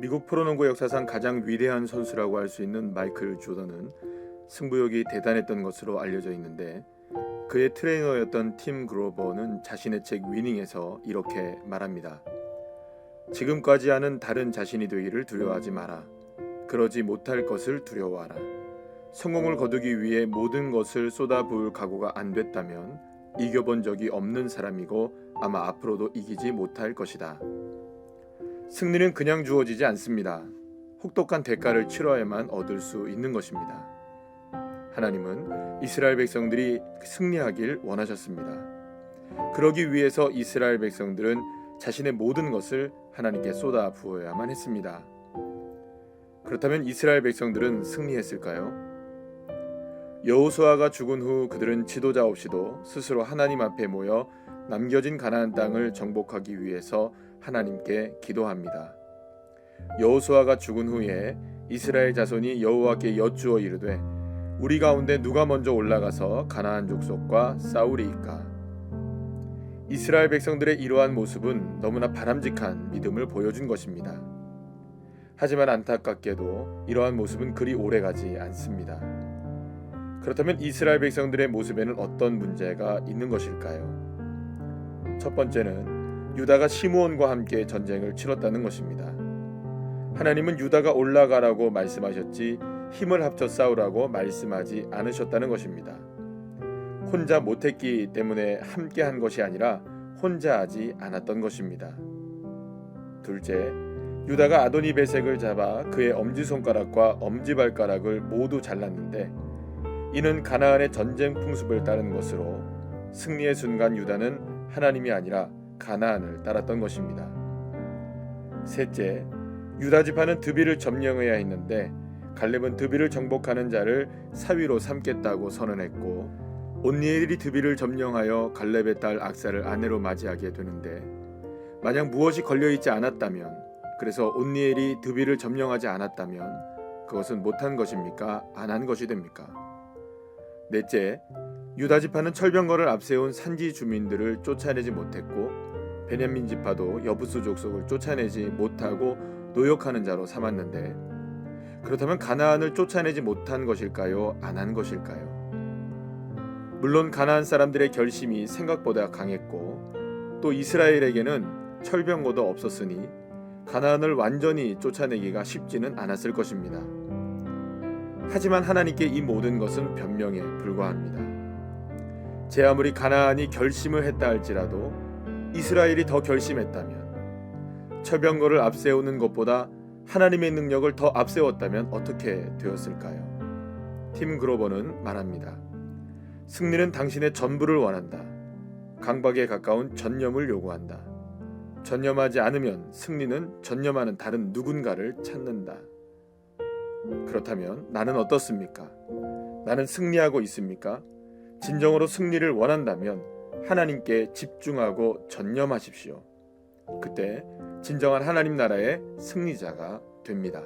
미국 프로농구 역사상 가장 위대한 선수라고 할 수 있는 마이클 조던은 승부욕이 대단했던 것으로 알려져 있는데, 그의 트레이너였던 팀 그로버는 자신의 책 위닝에서 이렇게 말합니다. 지금까지 하는 다른 자신이 되기를 두려워하지 마라. 그러지 못할 것을 두려워하라. 성공을 거두기 위해 모든 것을 쏟아부을 각오가 안 됐다면 이겨본 적이 없는 사람이고 아마 앞으로도 이기지 못할 것이다. 승리는 그냥 주어지지 않습니다. 혹독한 대가를 치러야만 얻을 수 있는 것입니다. 하나님은 이스라엘 백성들이 승리하길 원하셨습니다. 그러기 위해서 이스라엘 백성들은 자신의 모든 것을 하나님께 쏟아 부어야만 했습니다. 그렇다면 이스라엘 백성들은 승리했을까요? 여호수아가 죽은 후 그들은 지도자 없이도 스스로 하나님 앞에 모여 남겨진 가나안 땅을 정복하기 위해서 하나님께 기도합니다. 여호수아가 죽은 후에 이스라엘 자손이 여호와께 여쭈어 이르되 우리 가운데 누가 먼저 올라가서 가나안 족속과 싸우리이까? 이스라엘 백성들의 이러한 모습은 너무나 바람직한 믿음을 보여준 것입니다. 하지만 안타깝게도 이러한 모습은 그리 오래가지 않습니다. 그렇다면 이스라엘 백성들의 모습에는 어떤 문제가 있는 것일까요? 첫 번째는 유다가 시므온과 함께 전쟁을 치렀다는 것입니다. 하나님은 유다가 올라가라고 말씀하셨지 힘을 합쳐 싸우라고 말씀하지 않으셨다는 것입니다. 혼자 못했기 때문에 함께 한 것이 아니라 혼자 하지 않았던 것입니다. 둘째, 유다가 아도니베섹을 잡아 그의 엄지손가락과 엄지발가락을 모두 잘랐는데 이는 가나안의 전쟁 풍습을 따른 것으로 승리의 순간 유다는 하나님이 아니라 가나안을 따랐던 것입니다. 셋째, 유다 지파는 드비를 점령해야 했는데 갈렙은 드비를 정복하는 자를 사위로 삼겠다고 선언했고 온니엘이 드비를 점령하여 갈렙의 딸 악사를 아내로 맞이하게 되는데, 만약 무엇이 걸려있지 않았다면, 그래서 온니엘이 드비를 점령하지 않았다면 그것은 못한 것입니까? 안 한 것이 됩니까? 넷째, 유다 지파는 철병거를 앞세운 산지 주민들을 쫓아내지 못했고 베냐민 지파도 여부수 족속을 쫓아내지 못하고 노역하는 자로 삼았는데, 그렇다면 가나안을 쫓아내지 못한 것일까요? 안 한 것일까요? 물론 가나안 사람들의 결심이 생각보다 강했고 또 이스라엘에게는 철병거도 없었으니 가나안을 완전히 쫓아내기가 쉽지는 않았을 것입니다. 하지만 하나님께 이 모든 것은 변명에 불과합니다. 제 아무리 가나안이 결심을 했다 할지라도 이스라엘이 더 결심했다면, 철병거를 앞세우는 것보다 하나님의 능력을 더 앞세웠다면 어떻게 되었을까요? 팀 그로버는 말합니다. 승리는 당신의 전부를 원한다. 강박에 가까운 전념을 요구한다. 전념하지 않으면 승리는 전념하는 다른 누군가를 찾는다. 그렇다면 나는 어떻습니까? 나는 승리하고 있습니까? 진정으로 승리를 원한다면 하나님께 집중하고 전념하십시오. 그때 진정한 하나님 나라의 승리자가 됩니다.